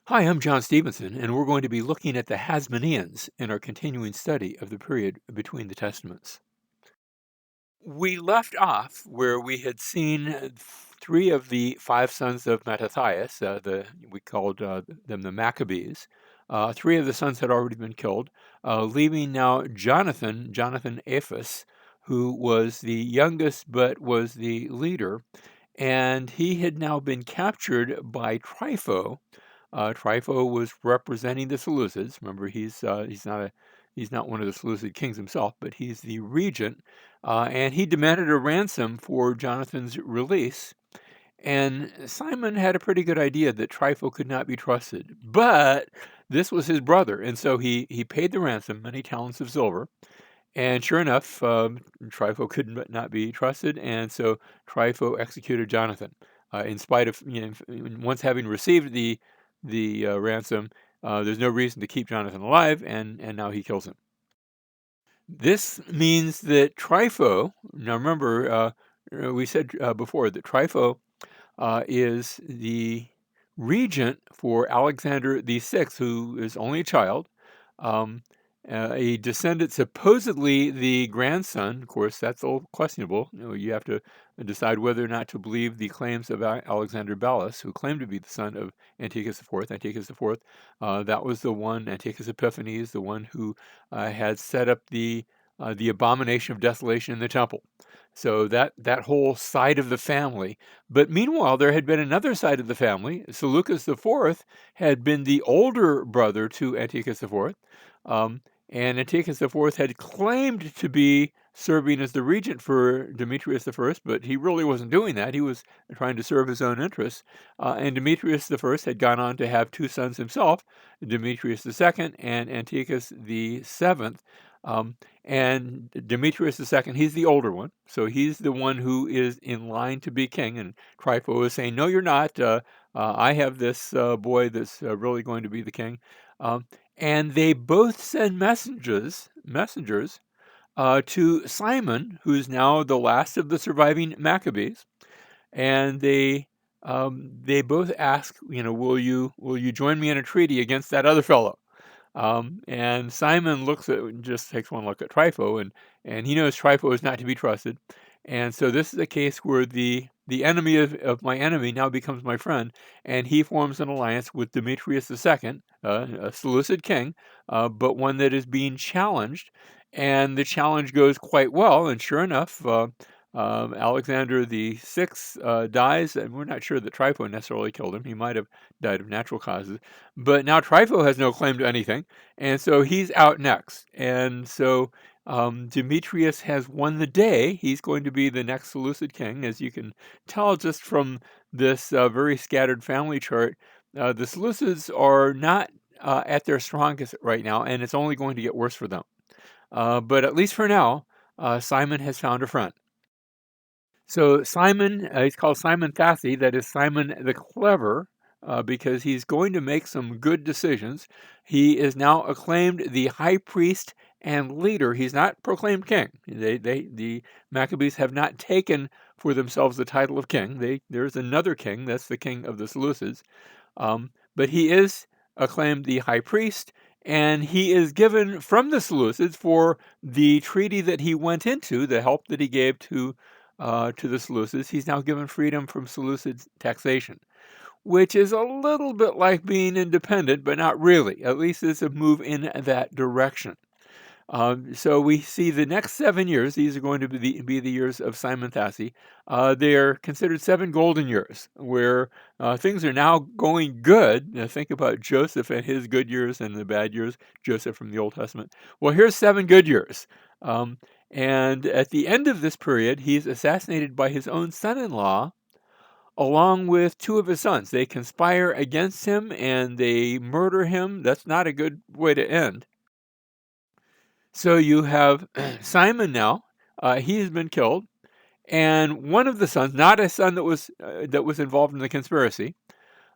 Hi, I'm John Stevenson, and we're going to be looking at the Hasmoneans in our continuing study of the period between the Testaments. We left off where we had seen three of the five sons of Mattathias. We called them the Maccabees. Three of the sons had already been killed, leaving now Jonathan Aphus, who was the youngest but was the leader, and he had now been captured by Trypho. Trypho was representing the Seleucids. Remember, he's not one of the Seleucid kings himself, but he's the regent, and he demanded a ransom for Jonathan's release. And Simon had a pretty good idea that Trypho could not be trusted, but this was his brother, and so he paid the ransom, many talents of silver. And sure enough, Trypho could not be trusted, and so Trypho executed Jonathan. In spite of, once having received the ransom, there's no reason to keep Jonathan alive, and now he kills him. This means that Trypho, now remember, we said before that Trypho is the regent for Alexander the Sixth, who is only a child, um, a descendant, supposedly the grandson. Of course, that's all questionable. You have to decide whether or not to believe the claims of Alexander Bellus, who claimed to be the son of Antiochus IV. Antiochus IV, that was the one, Antiochus Epiphanes, the one who had set up the abomination of desolation in the temple. So that whole side of the family. But meanwhile, there had been another side of the family. Seleucus IV had been the older brother to Antiochus IV, and Antiochus IV had claimed to be serving as the regent for Demetrius I, but he really wasn't doing that. He was trying to serve his own interests. And Demetrius I had gone on to have two sons himself, Demetrius II and Antiochus VII. And Demetrius II, he's the older one, so he's the one who is in line to be king. And Trypho is saying, "No, you're not. I have this boy that's really going to be the king." Um, and they both send messengers to Simon, who's now the last of the surviving Maccabees, and they both ask, will you join me in a treaty against that other fellow? And Simon just takes one look at Trypho, and he knows Trypho is not to be trusted. And so this is a case where the enemy of my enemy now becomes my friend, and he forms an alliance with Demetrius II, a Seleucid king, but one that is being challenged. And the challenge goes quite well, and sure enough, Alexander the Sixth dies, and we're not sure that Trypho necessarily killed him. He might have died of natural causes. But now Trypho has no claim to anything, and so he's out next. And so Demetrius has won the day. He's going to be the next Seleucid king, as you can tell just from this very scattered family chart. The Seleucids are not at their strongest right now, and it's only going to get worse for them. But at least for now, Simon has found a friend. So Simon, he's called Simon Thathi, that is Simon the Clever, because he's going to make some good decisions. He is now acclaimed the high priest and leader. He's not proclaimed king. The Maccabees have not taken for themselves the title of king. There's another king, that's the king of the Seleucids. But he is acclaimed the high priest, and he is given from the Seleucids for the treaty that he went into, the help that he gave to the Seleucids. He's now given freedom from Seleucid taxation, which is a little bit like being independent, but not really. At least it's a move in that direction. So we see the next 7 years. These are going to be the years of Simon Thathi. They are considered 7 golden years, where things are now going good. Now think about Joseph and his good years and the bad years. Joseph from the Old Testament. Well, here's 7 good years. And at the end of this period, he's assassinated by his own son-in-law, along with 2 of his sons. They conspire against him and they murder him. That's not a good way to end. So you have Simon now. He has been killed, and one of the sons, not a son that was involved in the conspiracy,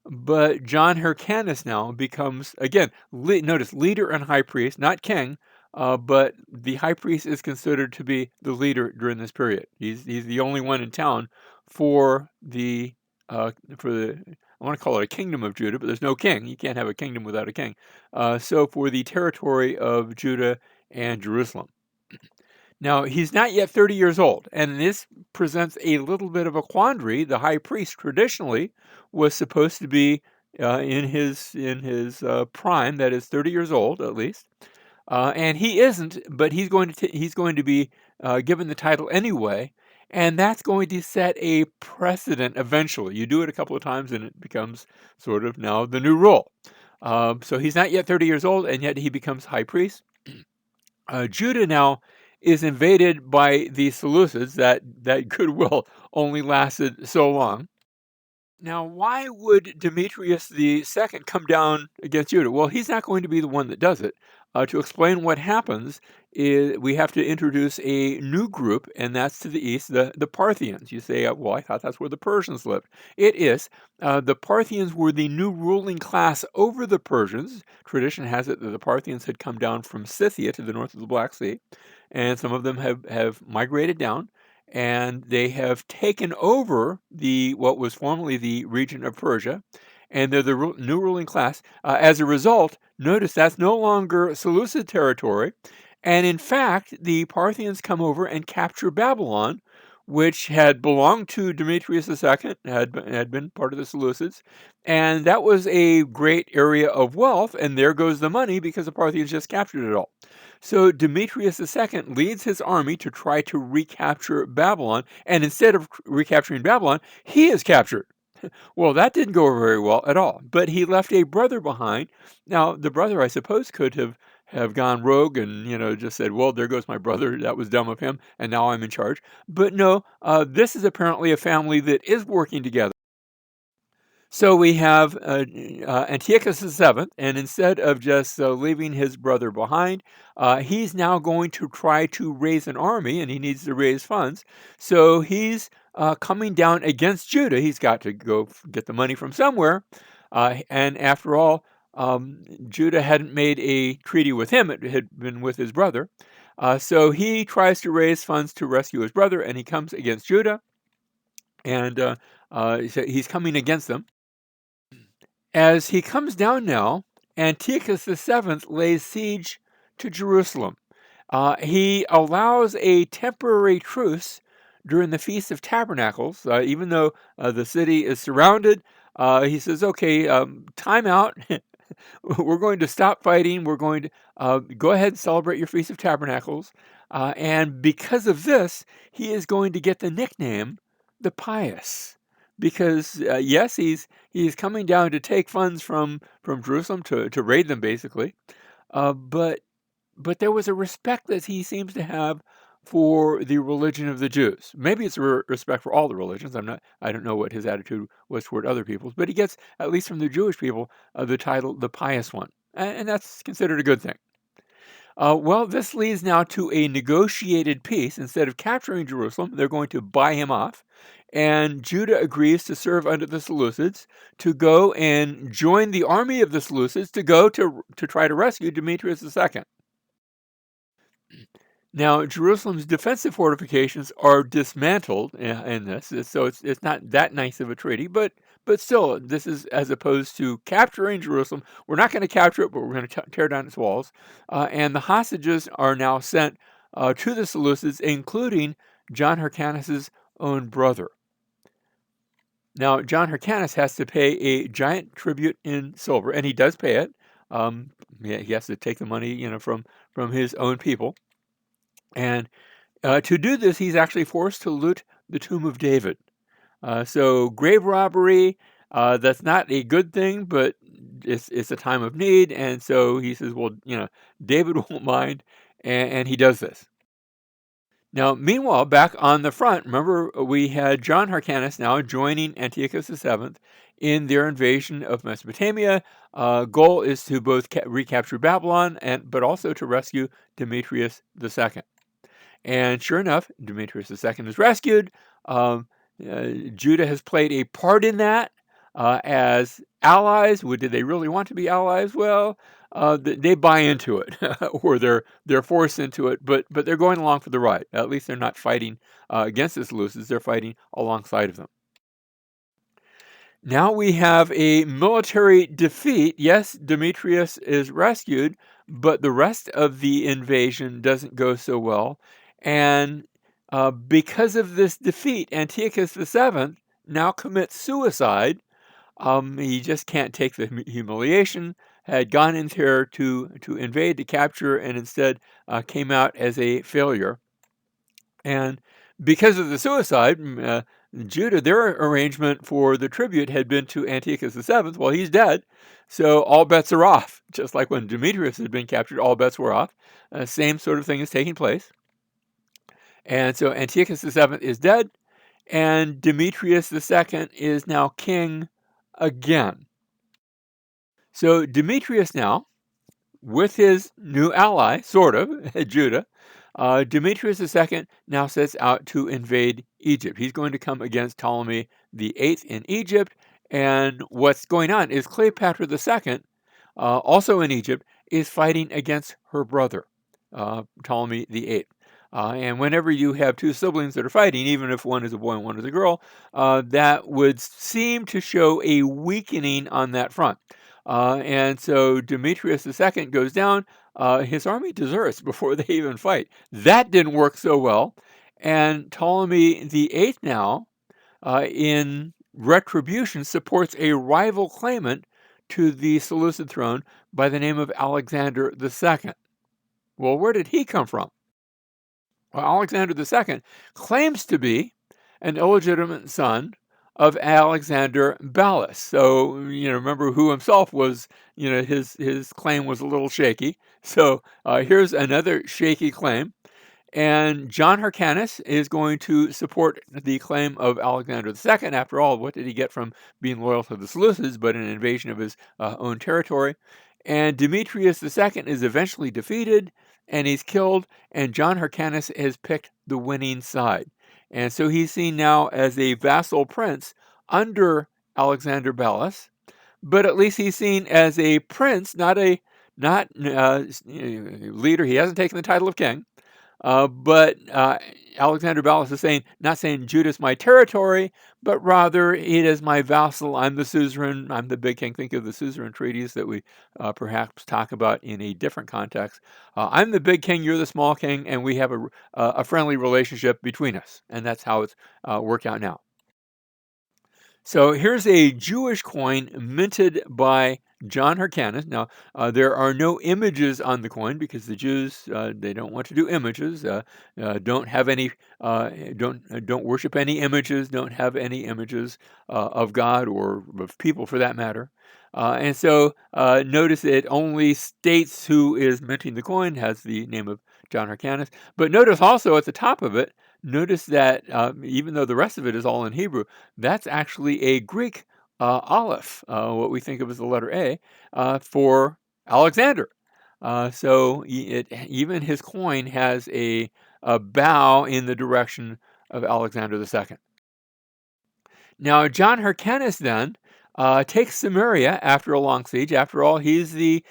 but John Hyrcanus now becomes again. Notice leader and high priest, not king, but the high priest is considered to be the leader during this period. He's the only one in town for the I want to call it a kingdom of Judah, but there's no king. You can't have a kingdom without a king. So for the territory of Judah and Jerusalem. Now, he's not yet 30 years old, and this presents a little bit of a quandary. The high priest traditionally was supposed to be in his prime, that is 30 years old at least, and he isn't. But he's going to be given the title anyway, and that's going to set a precedent eventually. You do it a couple of times, and it becomes sort of now the new rule. So he's not yet 30 years old, and yet he becomes high priest. Judah now is invaded by the Seleucids. That goodwill only lasted so long. Now, why would Demetrius the Second come down against Judah? Well, he's not going to be the one that does it. To explain what happens, we have to introduce a new group, and that's to the east, the Parthians. You say, well, I thought that's where the Persians lived. It is. The Parthians were the new ruling class over the Persians. Tradition has it that the Parthians had come down from Scythia to the north of the Black Sea, and some of them have migrated down, and they have taken over what was formerly the region of Persia, and they're the new ruling class. As a result, notice that's no longer Seleucid territory, and in fact, the Parthians come over and capture Babylon, which had belonged to Demetrius II, had been part of the Seleucids, and that was a great area of wealth, and there goes the money because the Parthians just captured it all. So Demetrius II leads his army to try to recapture Babylon, and instead of recapturing Babylon, he is captured. Well, that didn't go very well at all, but he left a brother behind. Now, the brother, I suppose, could have gone rogue and, just said, well, there goes my brother. That was dumb of him, and now I'm in charge. But no, this is apparently a family that is working together. So we have Antiochus VII, and instead of just leaving his brother behind, he's now going to try to raise an army, and he needs to raise funds. So he's coming down against Judah. He's got to go get the money from somewhere. And after all, Judah hadn't made a treaty with him. It had been with his brother. So he tries to raise funds to rescue his brother, and he comes against Judah, and so he's coming against them. As he comes down now, Antiochus VII lays siege to Jerusalem. He allows a temporary truce during the Feast of Tabernacles, even though the city is surrounded. He says, okay, time out. We're going to stop fighting. We're going to go ahead and celebrate your Feast of Tabernacles. And because of this, he is going to get the nickname the Pious. Because yes, he's coming down to take funds from Jerusalem to raid them, basically. But there was a respect that he seems to have for the religion of the Jews. Maybe it's a respect for all the religions. I don't know what his attitude was toward other peoples, but he gets, at least from the Jewish people, the title the Pious One, and that's considered a good thing. Well, this leads now to a negotiated peace. Instead of capturing Jerusalem, they're going to buy him off. And Judah agrees to serve under the Seleucids, to go and join the army of the Seleucids, to go to try to rescue Demetrius II. Now, Jerusalem's defensive fortifications are dismantled in this, so it's not that nice of a treaty, but still, this is as opposed to capturing Jerusalem. We're not going to capture it, but we're going to tear down its walls. And the hostages are now sent to the Seleucids, including John Hyrcanus' own brother. Now, John Hyrcanus has to pay a giant tribute in silver, and he does pay it. He has to take the money, from his own people. And to do this, he's actually forced to loot the tomb of David. So grave robbery, that's not a good thing, but it's a time of need. And so he says, well, David won't mind, and he does this. Now, meanwhile, back on the front, remember we had John Hyrcanus now joining Antiochus VII in their invasion of Mesopotamia. Goal is to both recapture Babylon, but also to rescue Demetrius II. And sure enough, Demetrius II is rescued. Judah has played a part in that as allies. Did they really want to be allies? Well, they buy into it, or they're forced into it. But they're going along for the ride. At least they're not fighting against the Seleucids. They're fighting alongside of them. Now we have a military defeat. Yes, Demetrius is rescued, but the rest of the invasion doesn't go so well. And because of this defeat, Antiochus VII now commits suicide. He just can't take the humiliation, had gone in there to invade, to capture, and instead came out as a failure. And because of the suicide, Judah, their arrangement for the tribute had been to Antiochus VII. Well, he's dead, so all bets are off. Just like when Demetrius had been captured, all bets were off. Same sort of thing is taking place. And so Antiochus VII is dead, and Demetrius II is now king again. So Demetrius now, with his new ally, sort of, Judah, Demetrius II now sets out to invade Egypt. He's going to come against Ptolemy the Eighth in Egypt. And what's going on is Cleopatra II, also in Egypt, is fighting against her brother, Ptolemy the Eighth. And whenever you have two siblings that are fighting, even if one is a boy and one is a girl, that would seem to show a weakening on that front. And so Demetrius II goes down. His army deserts before they even fight. That didn't work so well. And Ptolemy the Eighth now, in retribution, supports a rival claimant to the Seleucid throne by the name of Alexander II. Well, where did he come from? Well, Alexander II claims to be an illegitimate son of Alexander Ballas. So, remember who himself was, his claim was a little shaky. So here's another shaky claim. And John Hyrcanus is going to support the claim of Alexander II. After all, what did he get from being loyal to the Seleucids but an invasion of his own territory? And Demetrius II is eventually defeated and he's killed, and John Hyrcanus has picked the winning side. And so he's seen now as a vassal prince under Alexander Ballas, but at least he's seen as a prince, not leader. He hasn't taken the title of king. But Alexander Ballas is saying, not saying Judah's my territory, but rather it is my vassal. I'm the suzerain. I'm the big king. Think of the suzerain treaties that we perhaps talk about in a different context. I'm the big king. You're the small king, and we have a friendly relationship between us. And that's how it's worked out now. So here's a Jewish coin minted by John Hyrcanus. Now, there are no images on the coin because the Jews, they don't want to do images, don't have any, don't worship any images, don't have any images of God or of people for that matter. And so notice it only states who is minting the coin, has the name of John Hyrcanus. But notice also at the top of it, notice that even though the rest of it is all in Hebrew, that's actually a Greek aleph, what we think of as the letter A, for Alexander. So even his coin has a bow in the direction of Alexander II. Now, John Hyrcanus then takes Samaria after a long siege. After all, he's the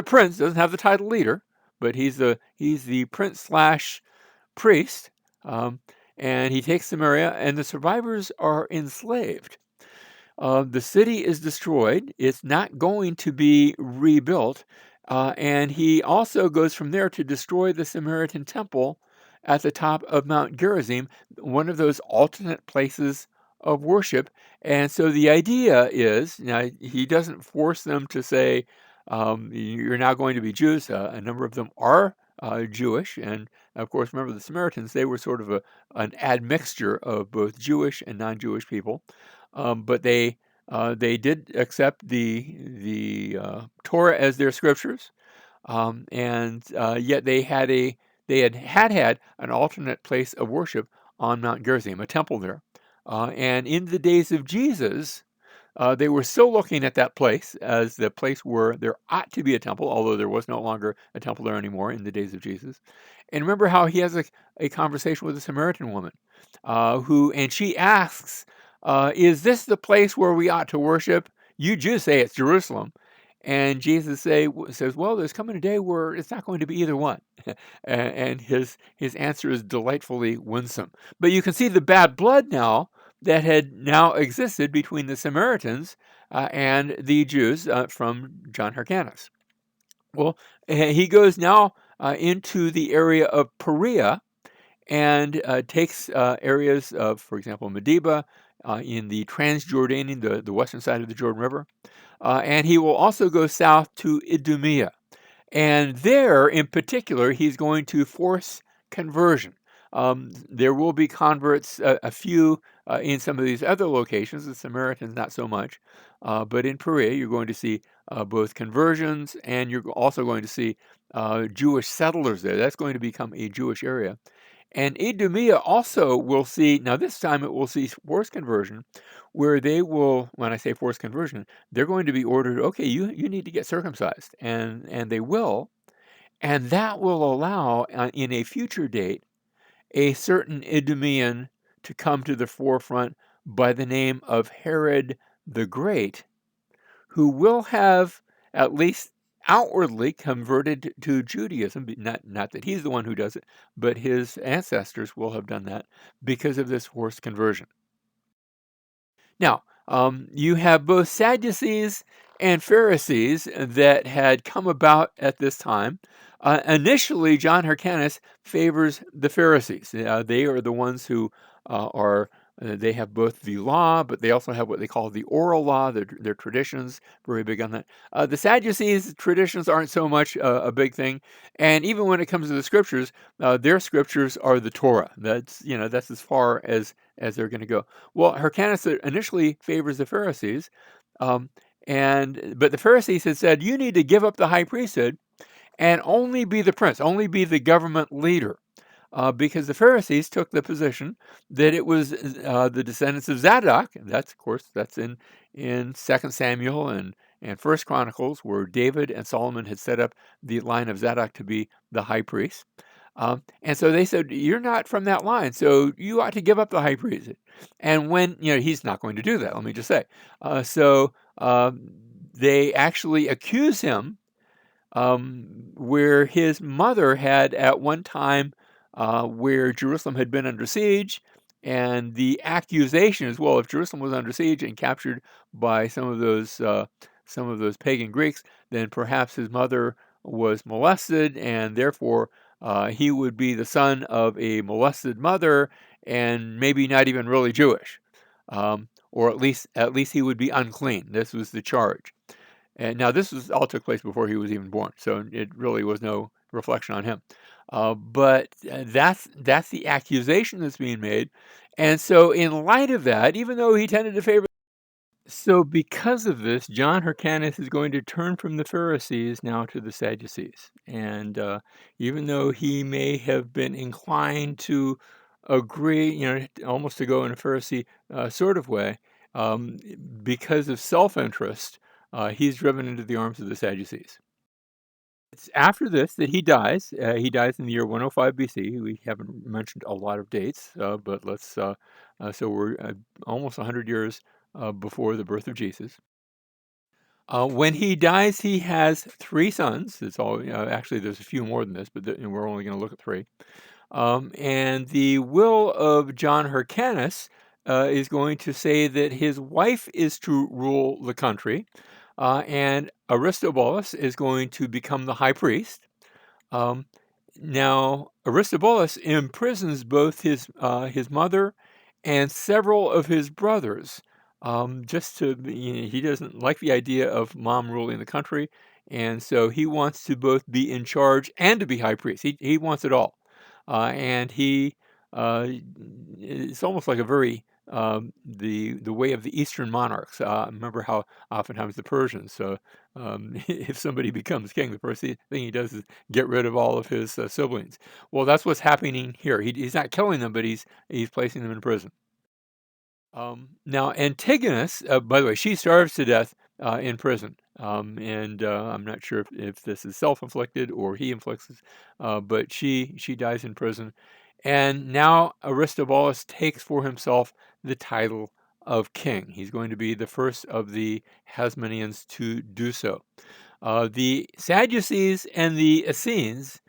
prince, doesn't have the title leader, but he's the prince slash priest. And he takes Samaria, and the survivors are enslaved. The city is destroyed. It's not going to be rebuilt. And he also goes from there to destroy the Samaritan temple at the top of Mount Gerizim, one of those alternate places of worship. And so the idea is, now he doesn't force them to say, you're now going to be Jews. A number of them are Jewish. And of course, remember the Samaritans, they were sort of an admixture of both Jewish and non-Jewish people. But they did accept the Torah as their scriptures, and yet they had an alternate place of worship on Mount Gerizim, a temple there. And in the days of Jesus, they were still looking at that place as the place where there ought to be a temple, although there was no longer a temple there anymore in the days of Jesus. And remember how he has a conversation with a Samaritan woman, and she asks, is this the place where we ought to worship? You Jews say it's Jerusalem. And Jesus says, well, there's coming a day where it's not going to be either one. And his answer is delightfully winsome. But you can see the bad blood now that had now existed between the Samaritans and the Jews from John Hyrcanus. Well, he goes now into the area of Perea and takes areas of, for example, Medeba in the Transjordanian, the western side of the Jordan River. And he will also go south to Idumea. And there, in particular, he's going to force conversion. There will be converts, a few in some of these other locations, the Samaritans not so much. But in Perea, you're going to see both conversions and you're also going to see Jewish settlers there. That's going to become a Jewish area. And Idumea also will see, now this time it will see forced conversion, where they will, when I say forced conversion, they're going to be ordered, okay, you need to get circumcised. And they will. And that will allow, in a future date, a certain Idumean to come to the forefront by the name of Herod the Great, who will have at least outwardly converted to Judaism. Not that he's the one who does it, but his ancestors will have done that because of this forced conversion. Now, you have both Sadducees and Pharisees that had come about at this time. Initially, John Hyrcanus favors the Pharisees. They are the ones who they have both the law, but they also have what they call the oral law, their traditions, very big on that. The Sadducees' traditions aren't so much a big thing. And even when it comes to the scriptures, their scriptures are the Torah. That's as far as they're going to go. Well, Hyrcanus initially favors the Pharisees, um, but the Pharisees had said, you need to give up the high priesthood and only be the prince, only be the government leader. Because the Pharisees took the position that it was the descendants of Zadok. And that's, of course, that's in 2 Samuel and 1 Chronicles, where David and Solomon had set up the line of Zadok to be the high priest. And so they said, you're not from that line, so you ought to give up the high priest. And when, he's not going to do that, let me just say. They actually accuse him where his mother had at one time, where Jerusalem had been under siege, and the accusation is, well, if Jerusalem was under siege and captured by some of those pagan Greeks, then perhaps his mother was molested, and therefore he would be the son of a molested mother, and maybe not even really Jewish, or at least he would be unclean. This was the charge. And now this was all took place before he was even born, so it really was no reflection on him. But that's the accusation that's being made, and so in light of that, even though he tended to favor, so because of this, John Hyrcanus is going to turn from the Pharisees now to the Sadducees, and even though he may have been inclined to agree, almost to go in a Pharisee sort of way, um, because of self-interest, he's driven into the arms of the Sadducees. It's after this that he dies. He dies in the year 105 BC. We haven't mentioned a lot of dates, but so we're almost 100 years before the birth of Jesus. When he dies, he has three sons. It's all, actually, there's a few more than this, but we're only going to look at three. And the will of John Hyrcanus is going to say that his wife is to rule the country, and Aristobulus is going to become the high priest. Um, Now, Aristobulus imprisons both his mother and several of his brothers. Just to, he doesn't like the idea of mom ruling the country, and so he wants to both be in charge and to be high priest. He wants it all, and uh, it's almost like a very the way of the Eastern monarchs. Remember how oftentimes the Persians. If somebody becomes king, the first thing he does is get rid of all of his siblings. Well, that's what's happening here. He's not killing them, but he's placing them in prison. Now, Antigonus, by the way, she starves to death in prison. And I'm not sure if this is self-inflicted or he inflicts it, but she dies in prison. And now Aristobulus takes for himself the title of king. He's going to be the first of the Hasmoneans to do so. The Sadducees and the Essenes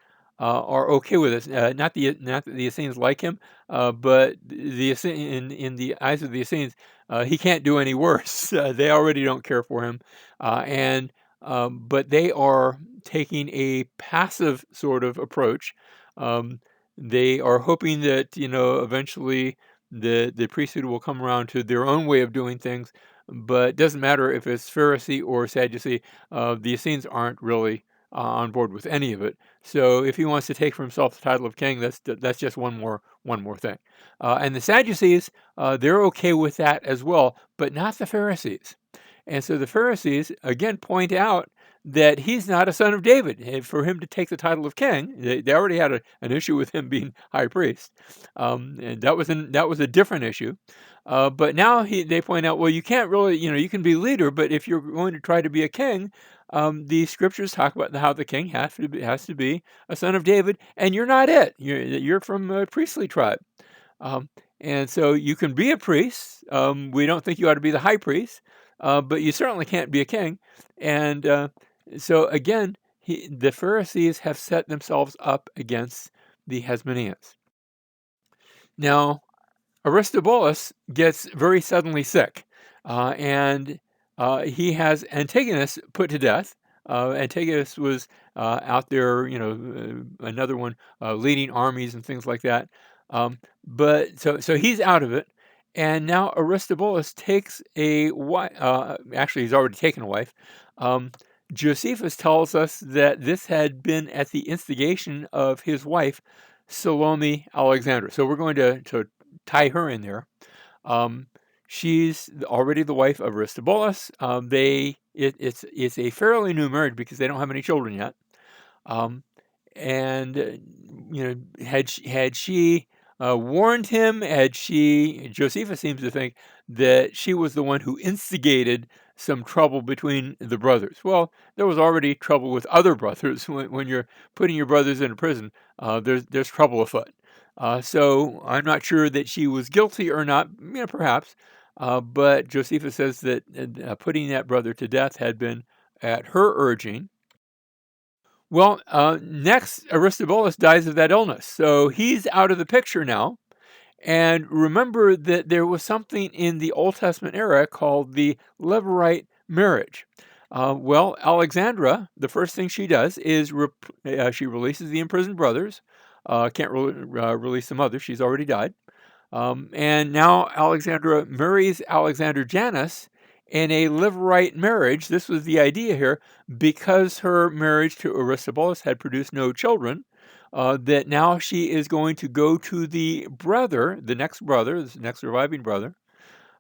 are okay with this. Not that the Essenes like him, but in the eyes of the Essenes, he can't do any worse. They already don't care for him, and but they are taking a passive sort of approach. Um, they are hoping that eventually the priesthood will come around to their own way of doing things. But it doesn't matter if it's Pharisee or Sadducee. The Essenes aren't really on board with any of it. So if he wants to take for himself the title of king, that's just one more thing. And the Sadducees, they're okay with that as well, but not the Pharisees. And so the Pharisees again point out that he's not a son of David. And for him to take the title of king, they already had an issue with him being high priest, and that was a different issue. But now they point out, well, you can't really, you can be leader, but if you're going to try to be a king, the scriptures talk about how the king has to be a son of David, and you're not it. You're from a priestly tribe. Um, and so you can be a priest. We don't think you ought to be the high priest, but you certainly can't be a king. And so again, the Pharisees have set themselves up against the Hasmoneans. Now, Aristobulus gets very suddenly sick, and he has Antigonus put to death. Antigonus was out there, another one leading armies and things like that. But so he's out of it, and now Aristobulus takes a wife. Actually, he's already taken a wife. Um, Josephus tells us that this had been at the instigation of his wife, Salome Alexandra. So we're going to tie her in there. Um, she's already the wife of Aristobulus. It's a fairly new marriage because they don't have any children yet. Um, and had she warned him, Josephus seems to think that she was the one who instigated some trouble between the brothers. Well, there was already trouble with other brothers. When you're putting your brothers into prison, there's trouble afoot. So I'm not sure that she was guilty or not, perhaps, but Josephus says that putting that brother to death had been at her urging. Well, next, Aristobulus dies of that illness. So he's out of the picture now. And remember that there was something in the Old Testament era called the Levirate marriage. Well, Alexandra, the first thing she does is she releases the imprisoned brothers. Can't release the mother, she's already died. And now Alexandra marries Alexander Janneus in a Levirate marriage. This was the idea here, because her marriage to Aristobulus had produced no children, that now she is going to go to the brother, the next surviving brother,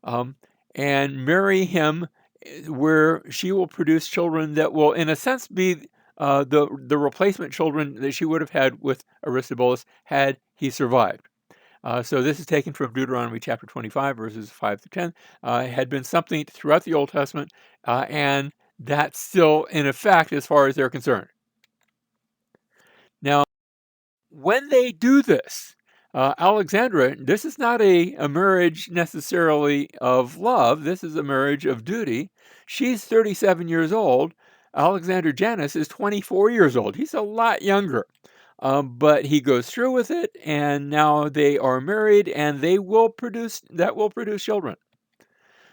um, and marry him, where she will produce children that will, in a sense, be the replacement children that she would have had with Aristobulus had he survived. So this is taken from Deuteronomy chapter 25, verses 5 through 10. It had been something throughout the Old Testament, and that's still in effect as far as they're concerned. Now, when they do this, Alexandra, this is not a marriage necessarily of love. This is a marriage of duty. She's 37 years old. Alexander Janneus is 24 years old. He's a lot younger. But he goes through with it, and now they are married, and will produce children.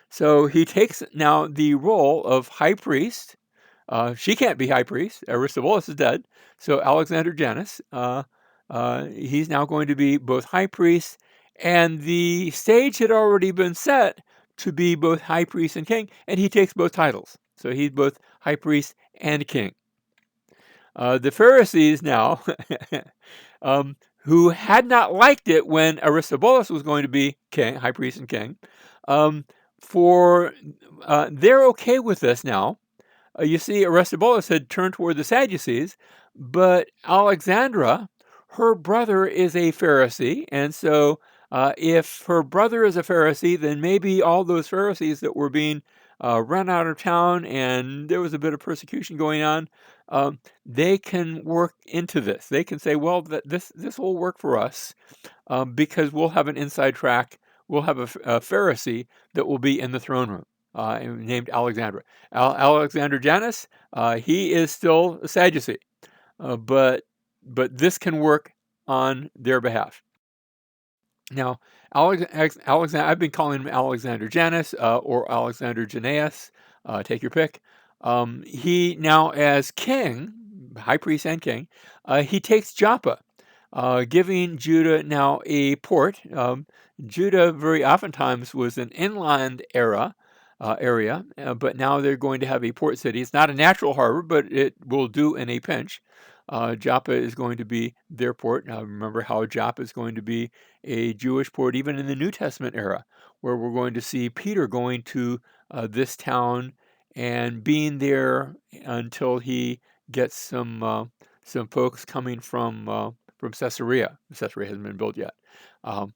So he takes now the role of high priest. She can't be high priest. Aristobulus is dead. So Alexander Janneus, he's now going to be both high priest, and the stage had already been set to be both high priest and king, and he takes both titles. So he's both high priest and king. The Pharisees now, who had not liked it when Aristobulus was going to be king, high priest and king, um, they're okay with this now. You see, Aristobulus had turned toward the Sadducees, but Alexandra, her brother, is a Pharisee, and so if her brother is a Pharisee, then maybe all those Pharisees that were being run out of town and there was a bit of persecution going on, they can work into this. They can say, well, this will work for us, because we'll have an inside track. We'll have a Pharisee that will be in the throne room, named Alexandra. Alexander Janneus, he is still a Sadducee, but but this can work on their behalf. Now, Alexander, I've been calling him Alexander Janneus or Alexander Janneus, take your pick. He now, as king, high priest and king, he takes Joppa, giving Judah now a port. Judah very oftentimes was an inland area, but now they're going to have a port city. It's not a natural harbor, but it will do in a pinch. Joppa is going to be their port. Now, remember how Joppa is going to be a Jewish port, even in the New Testament era, where we're going to see Peter going to this town and being there until he gets some folks coming from Caesarea. Caesarea hasn't been built yet. Um,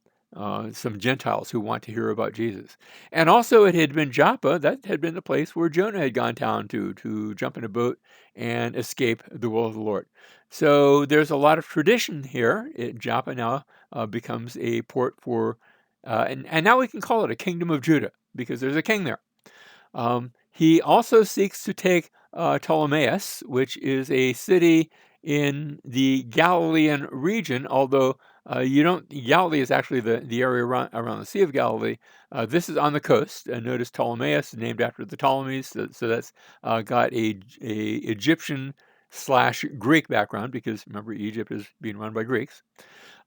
some Gentiles who want to hear about Jesus. And also it had been Joppa, that had been the place where Jonah had gone down to jump in a boat and escape the will of the Lord. So there's a lot of tradition here. Joppa now becomes a port for, and now we can call it a kingdom of Judah because there's a king there. He also seeks to take Ptolemais, which is a city in the Galilean region, although Galilee is actually the area around the Sea of Galilee. This is on the coast. Notice Ptolemais is named after the Ptolemies, so that's got a Egyptian / Greek background because remember Egypt is being run by Greeks.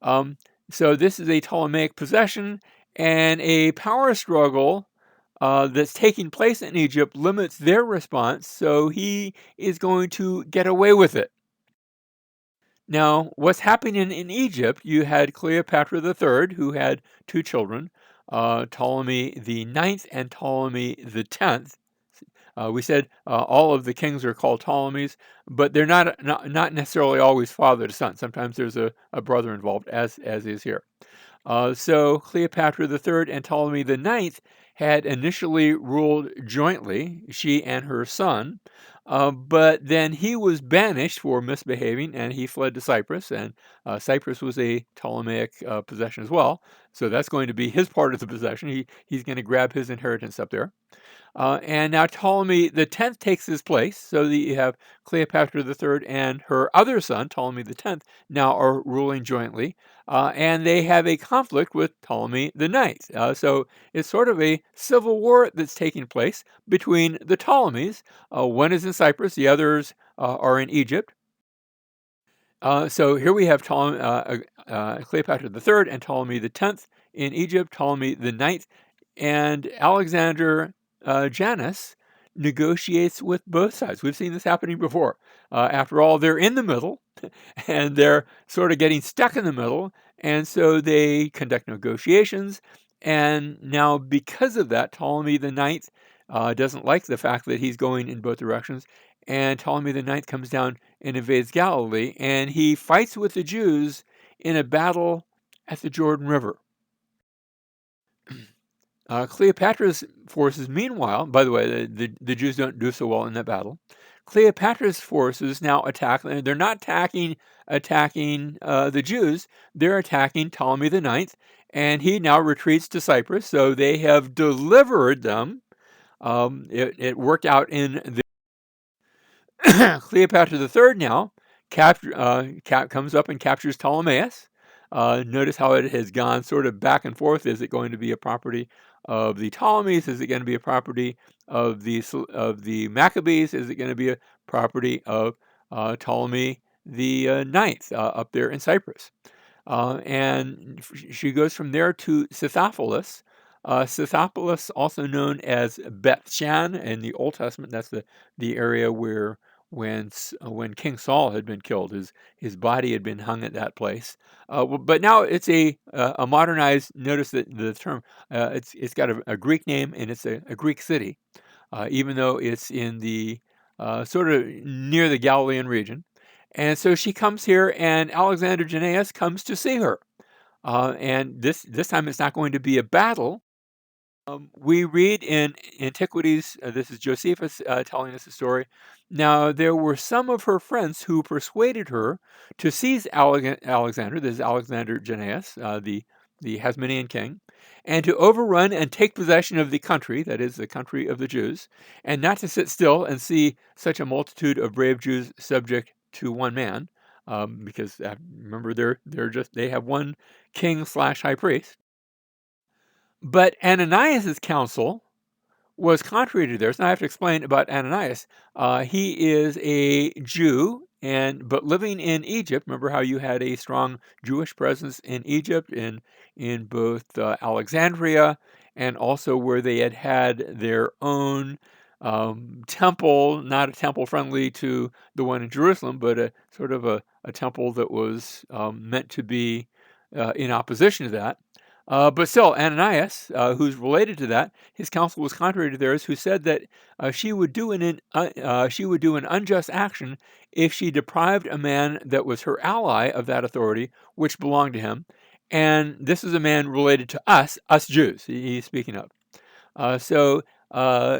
So this is a Ptolemaic possession, and a power struggle that's taking place in Egypt limits their response, so he is going to get away with it. Now, what's happening in Egypt, you had Cleopatra III, who had two children, Ptolemy the Ninth and Ptolemy the Tenth. We said all of the kings are called Ptolemies, but they're not necessarily always father to son. Sometimes there's a brother involved, as is here. So Cleopatra III and Ptolemy the Ninth had initially ruled jointly, she and her son, but then he was banished for misbehaving and he fled to Cyprus, and Cyprus was a Ptolemaic possession as well, so that's going to be his part of the possession. He's going to grab his inheritance up there. And now Ptolemy the Tenth takes his place, so that you have Cleopatra the Third and her other son, Ptolemy the Tenth, now are ruling jointly, and they have a conflict with Ptolemy the Ninth. So it's sort of a civil war that's taking place between the Ptolemies. One is in Cyprus, the others are in Egypt. So here we have Cleopatra the Third and Ptolemy the Tenth in Egypt, Ptolemy the Ninth, and Alexander Janneus negotiates with both sides. We've seen this happening before. After all, they're in the middle, and they're sort of getting stuck in the middle, and so they conduct negotiations. And now, because of that, Ptolemy the Ninth doesn't like the fact that he's going in both directions, and Ptolemy the Ninth comes down and invades Galilee, and he fights with the Jews in a battle at the Jordan River. Cleopatra's forces, meanwhile, by the way, the Jews don't do so well in that battle. Cleopatra's forces now attack. They're not attacking the Jews. They're attacking Ptolemy the Ninth, and he now retreats to Cyprus. So they have delivered them. It worked out in the Cleopatra the Third now comes up and captures Ptolemaeus. Notice how it has gone sort of back and forth. Is it going to be a property of the Ptolemies? Is it going to be a property of the Maccabees? Is it going to be a property of Ptolemy the Ninth up there in Cyprus? And she goes from there to Scythopolis. Scythopolis, also known as Bethshan in the Old Testament, that's the area where when King Saul had been killed, his body had been hung at that place. But now it's a modernized. Notice that the term it's got a Greek name and it's a Greek city, even though it's in the sort of near the Galilean region. And so she comes here, and Alexander Janneus comes to see her. And this time it's not going to be a battle. We read in Antiquities, this is Josephus telling us a story. Now, there were some of her friends who persuaded her to seize Alexander, this is Alexander Janneus, the Hasmonean king, and to overrun and take possession of the country, that is, the country of the Jews, and not to sit still and see such a multitude of brave Jews subject to one man. because remember they have one king/high priest. But Ananias's counsel was contrary to theirs. Now I have to explain about Ananias. He is a Jew, but living in Egypt. Remember how you had a strong Jewish presence in Egypt, in both Alexandria and also where they had their own temple, not a temple friendly to the one in Jerusalem, but a sort of a temple that was meant to be in opposition to that. But still, Ananias, who's related to that, his counsel was contrary to theirs, who said that she would do an unjust action if she deprived a man that was her ally of that authority which belonged to him. And this is a man related to us Jews. He's speaking of.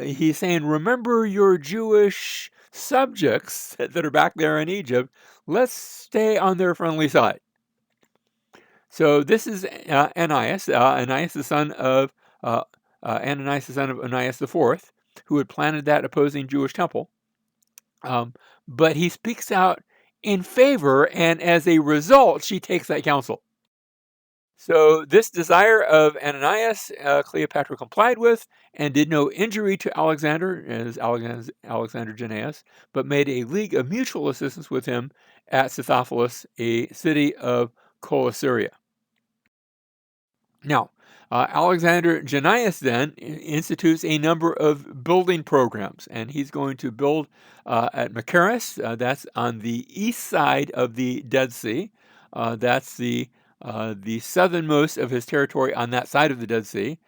He's saying, remember your Jewish subjects that are back there in Egypt. Let's stay on their friendly side. So this is Ananias, the son of Ananias, the son of Onias IV, who had planted that opposing Jewish temple. But he speaks out in favor, and as a result, she takes that counsel. So this desire of Ananias, Cleopatra complied with, and did no injury to Alexander, as Alexander Janneus, but made a league of mutual assistance with him at Scythopolis, a city of Coele. Now, Alexander Janneus then institutes a number of building programs, and he's going to build at Machaerus. That's on the east side of the Dead Sea. That's the southernmost of his territory on that side of the Dead Sea.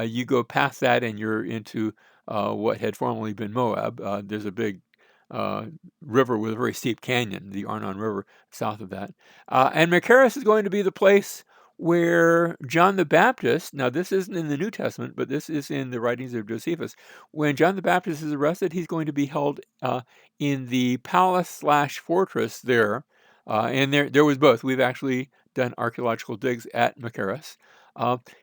You go past that, and you're into what had formerly been Moab. There's a big river with a very steep canyon, the Arnon River, south of that. And Machaerus is going to be the place where John the Baptist, now this isn't in the New Testament, but this is in the writings of Josephus. When John the Baptist is arrested, he's going to be held in the palace/fortress there. And there was both. We've actually done archaeological digs at Machaerus.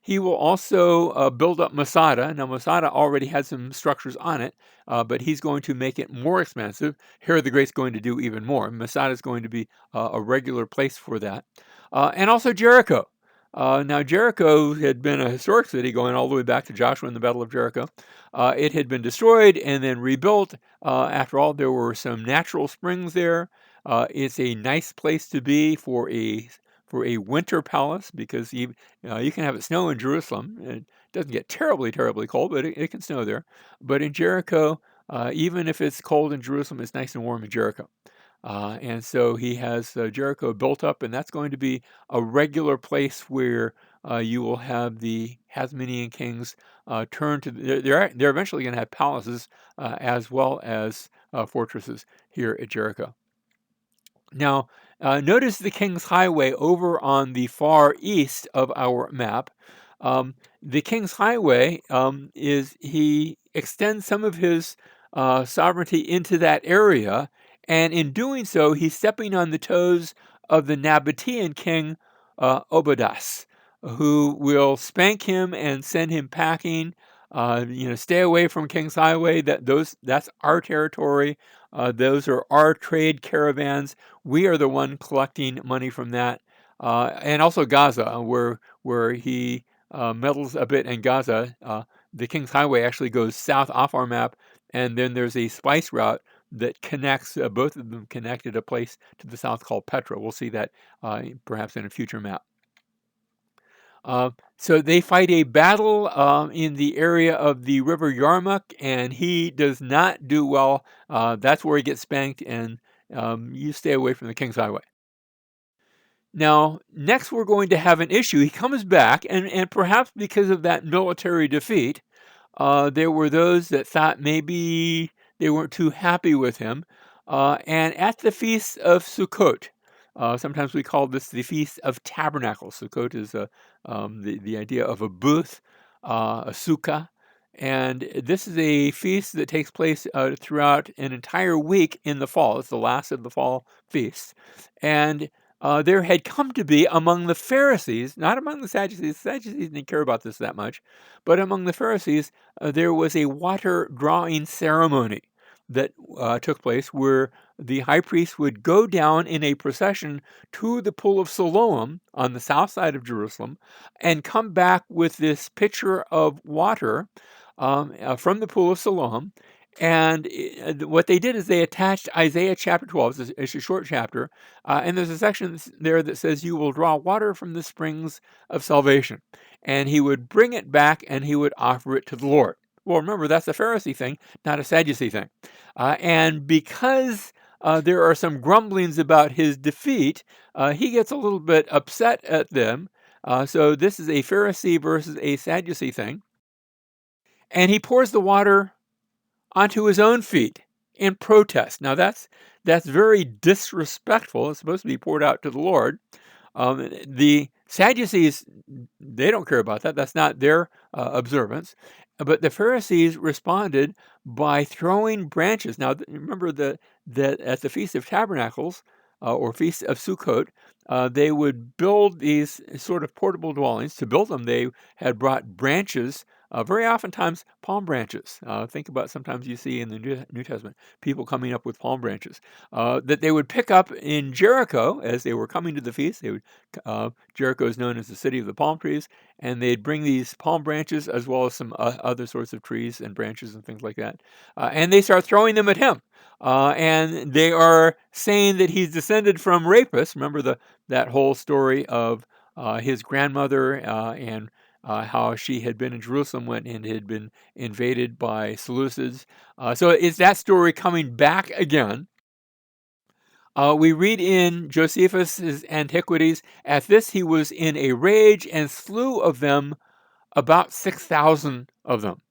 He will also build up Masada. Now, Masada already had some structures on it, but he's going to make it more expansive. Herod the Great's going to do even more. Masada is going to be a regular place for that. And also Jericho. Now, Jericho had been a historic city going all the way back to Joshua and the Battle of Jericho. It had been destroyed and then rebuilt. After all, there were some natural springs there. It's a nice place to be for a winter palace because you can have it snow in Jerusalem. It doesn't get terribly, terribly cold, but it can snow there. But in Jericho, even if it's cold in Jerusalem, it's nice and warm in Jericho. And so he has Jericho built up, and that's going to be a regular place where you will have the Hasmonean kings turn to. They're eventually going to have palaces as well as fortresses here at Jericho. Now, notice the King's Highway over on the far east of our map. The King's Highway he extends some of his sovereignty into that area, and in doing so, he's stepping on the toes of the Nabatean king Obodas, who will spank him and send him packing. Stay away from King's Highway. That's our territory. Those are our trade caravans. We are the one collecting money from that, and also Gaza, where he meddles a bit in Gaza. The King's Highway actually goes south off our map, and then there's a spice route that connects, both of them connect at a place to the south called Petra. We'll see that perhaps in a future map. So they fight a battle in the area of the River Yarmouk, and he does not do well. That's where he gets spanked, and you stay away from the King's Highway. Now, next we're going to have an issue. He comes back, and perhaps because of that military defeat, there were those that thought maybe they weren't too happy with him. And at the Feast of Sukkot, sometimes we call this the Feast of Tabernacles. Sukkot is the idea of a booth, a sukkah. And this is a feast that takes place throughout an entire week in the fall. It's the last of the fall feast. And there had come to be among the Pharisees, not among the Sadducees. The Sadducees didn't care about this that much, but among the Pharisees, there was a water drawing ceremony that took place where the high priest would go down in a procession to the pool of Siloam on the south side of Jerusalem and come back with this pitcher of water from the pool of Siloam. And what they did is they attached Isaiah chapter 12. It's a short chapter. And there's a section there that says, "You will draw water from the springs of salvation." And he would bring it back and he would offer it to the Lord. Well, remember, that's a Pharisee thing, not a Sadducee thing. And because there are some grumblings about his defeat, he gets a little bit upset at them. So this is a Pharisee versus a Sadducee thing. And he pours the water onto his own feet in protest. Now that's very disrespectful. It's supposed to be poured out to the Lord. The Sadducees, they don't care about that. That's not their observance. But the Pharisees responded by throwing branches. Now, remember that at the Feast of Tabernacles or Feast of Sukkot, they would build these sort of portable dwellings. To build them, they had brought branches, very oftentimes palm branches. Think about sometimes you see in the New Testament people coming up with palm branches that they would pick up in Jericho as they were coming to the feast. Jericho is known as the city of the palm trees, and they'd bring these palm branches as well as some other sorts of trees and branches and things like that, and they start throwing them at him. And they are saying that he's descended from rapists. Remember that whole story of his grandmother and how she had been in Jerusalem when it had been invaded by Seleucids. So it's that story coming back again. We read in Josephus' Antiquities, "At this he was in a rage and slew of them about 6,000 of them."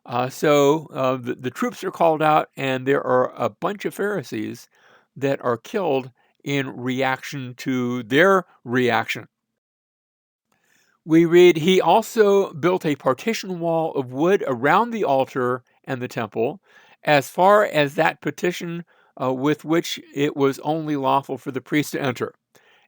The troops are called out, and there are a bunch of Pharisees that are killed in reaction to their reaction. We read, "He also built a partition wall of wood around the altar and the temple, as far as that partition with which it was only lawful for the priest to enter.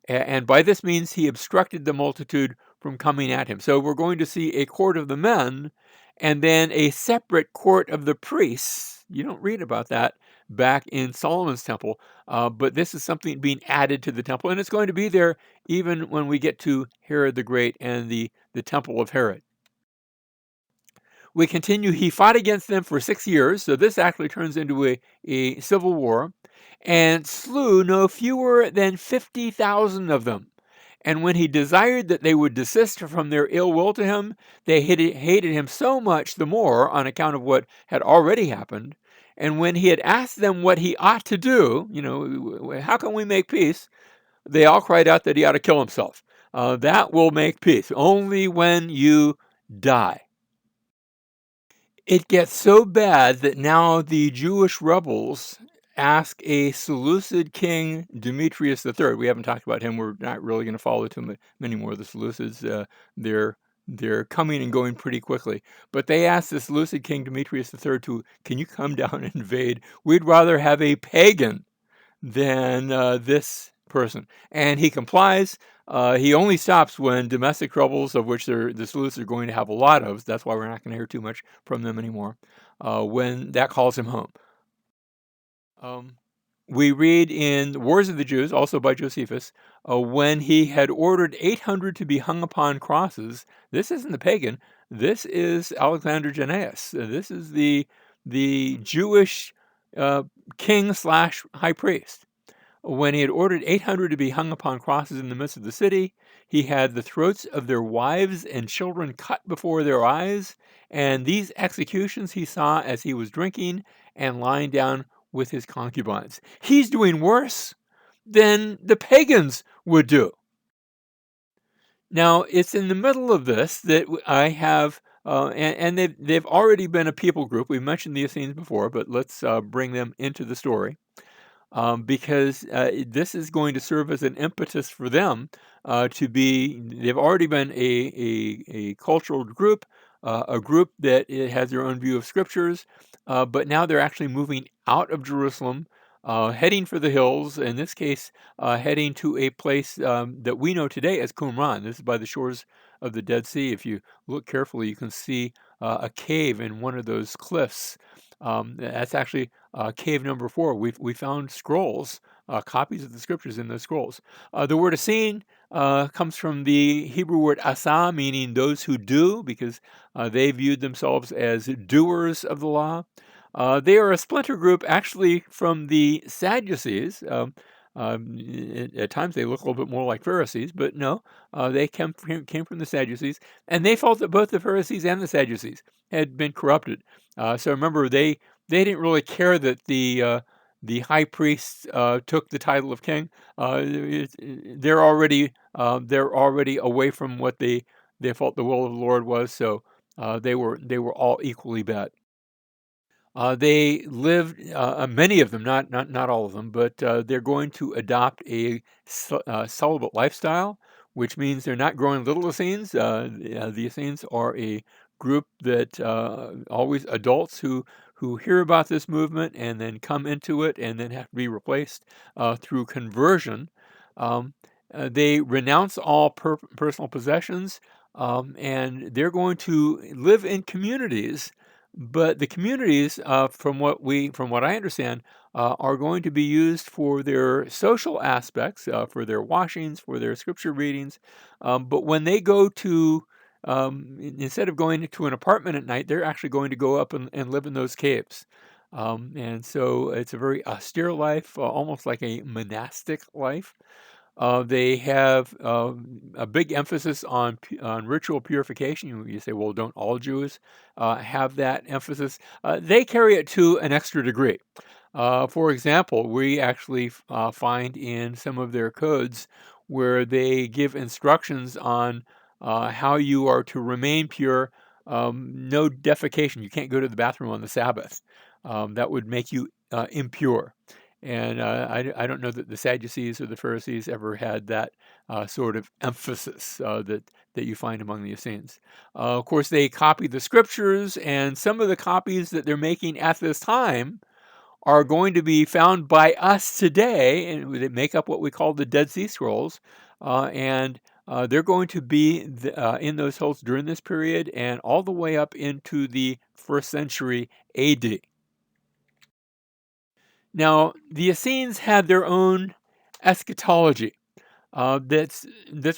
And by this means he obstructed the multitude from coming at him." So we're going to see a court of the men and then a separate court of the priests. You don't read about that back in Solomon's temple, but this is something being added to the temple, and it's going to be there even when we get to Herod the Great and the temple of Herod. We continue, "He fought against them for 6 years," so this actually turns into a civil war, "and slew no fewer than 50,000 of them. And when he desired that they would desist from their ill will to him, they hated him so much the more on account of what had already happened. And when he had asked them what he ought to do, how can we make peace? They all cried out that he ought to kill himself. That will make peace, only when you die." It gets so bad that now the Jewish rebels ask a Seleucid king, Demetrius III. We haven't talked about him. We're not really going to follow too many more of the Seleucids. They're coming and going pretty quickly. But they asked the Seleucid king, Demetrius III, can you come down and invade? We'd rather have a pagan than this person. And he complies. He only stops when domestic troubles, of which the Seleucids are going to have a lot of. That's why we're not going to hear too much from them anymore. When that calls him home. We read in the Wars of the Jews, also by Josephus, when he had ordered 800 to be hung upon crosses. This isn't the pagan. This is Alexandra Janneus. This is the Jewish king / high priest. When he had ordered 800 to be hung upon crosses in the midst of the city, he had the throats of their wives and children cut before their eyes, and these executions he saw as he was drinking and lying down with his concubines. He's doing worse than the pagans would do. Now, it's in the middle of this that I have, and they've already been a people group. We've mentioned the Essenes before, but let's bring them into the story. Because this is going to serve as an impetus for them they've already been a cultural group, a group that has their own view of scriptures, but now they're actually moving out of Jerusalem, heading for the hills, in this case, heading to a place that we know today as Qumran. This is by the shores of the Dead Sea. If you look carefully, you can see a cave in one of those cliffs. That's actually cave number 4. We found scrolls, copies of the scriptures in those scrolls. The word Essene comes from the Hebrew word asa, meaning those who do, because they viewed themselves as doers of the law. They are a splinter group actually from the Sadducees. At times they look a little bit more like Pharisees, but no, they came from the Sadducees, and they felt that both the Pharisees and the Sadducees had been corrupted. So remember, they didn't really care that the high priest took the title of king. They're already away from what they felt the will of the Lord was. So they were all equally bad. They lived, many of them, not all of them, but they're going to adopt a celibate lifestyle, which means they're not growing little Essenes. The Essenes are a group that always adults who hear about this movement and then come into it and then have to be replaced through conversion. Um, they renounce all personal possessions, and they're going to live in communities, but the communities, from what I understand, are going to be used for their social aspects, for their washings, for their scripture readings. But when they go to, instead of going to an apartment at night, they're actually going to go up and live in those caves. And so it's a very austere life, almost like a monastic life. They have a big emphasis on ritual purification. You say, well, don't all Jews have that emphasis? They carry it to an extra degree. For example, we actually find in some of their codes where they give instructions on how you are to remain pure. No defecation. You can't go to the bathroom on the Sabbath. That would make you impure. And I don't know that the Sadducees or the Pharisees ever had that sort of emphasis that you find among the Essenes. Of course, they copy the scriptures, and some of the copies that they're making at this time are going to be found by us today, and they make up what we call the Dead Sea Scrolls. And they're going to be in those holes during this period and all the way up into the first century AD. Now, the Essenes had their own eschatology that's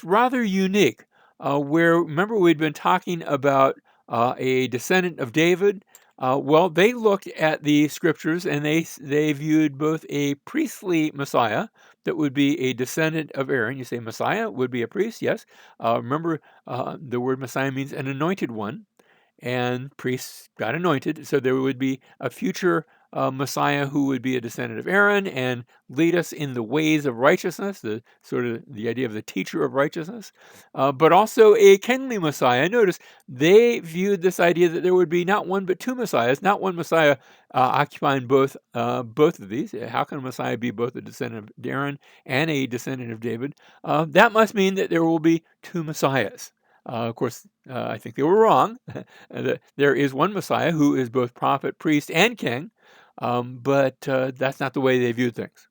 rather unique. Where remember we'd been talking about a descendant of David. Well, they looked at the scriptures and they viewed both a priestly Messiah that would be a descendant of Aaron. You say Messiah would be a priest, yes. Remember, the word Messiah means an anointed one, and priests got anointed. So there would be a future Messiah who would be a descendant of Aaron and lead us in the ways of righteousness, the sort of the idea of the teacher of righteousness, but also a kingly Messiah. Notice they viewed this idea that there would be not one but two Messiahs, not one Messiah occupying both of these. How can a Messiah be both a descendant of Aaron and a descendant of David? That must mean that there will be two Messiahs. Of course, I think they were wrong. There is one Messiah who is both prophet, priest, and king, but that's not the way they viewed things.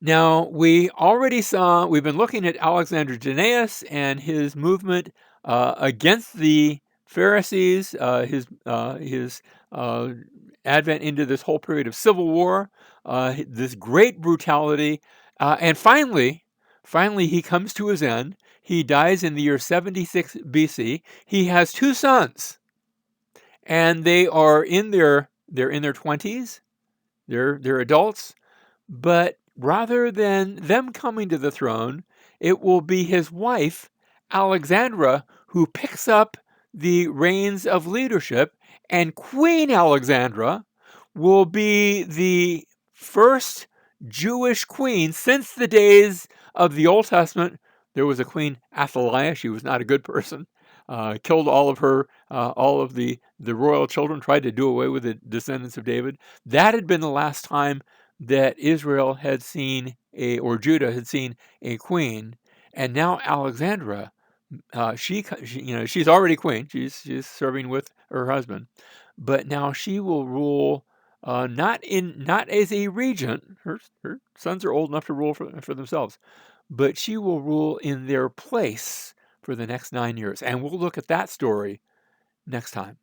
Now, we've been looking at Alexander Janneus and his movement against the Pharisees, his advent into this whole period of civil war, this great brutality, and finally, he comes to his end. He dies in the year 76 BC. He has two sons, and they're in their 20s. They're adults, but rather than them coming to the throne, it will be his wife, Alexandra, who picks up the reins of leadership, and Queen Alexandra will be the first Jewish queen since the days of the Old Testament. There was a queen Athaliah. She was not a good person. Killed all of the royal children, tried to do away with the descendants of David. That had been the last time that Israel had seen or Judah had seen a queen, and now Alexandra, she's already queen. She's serving with her husband, but now she will rule. Not as a regent. Her sons are old enough to rule for themselves, but she will rule in their place for the next 9 years, and we'll look at that story next time.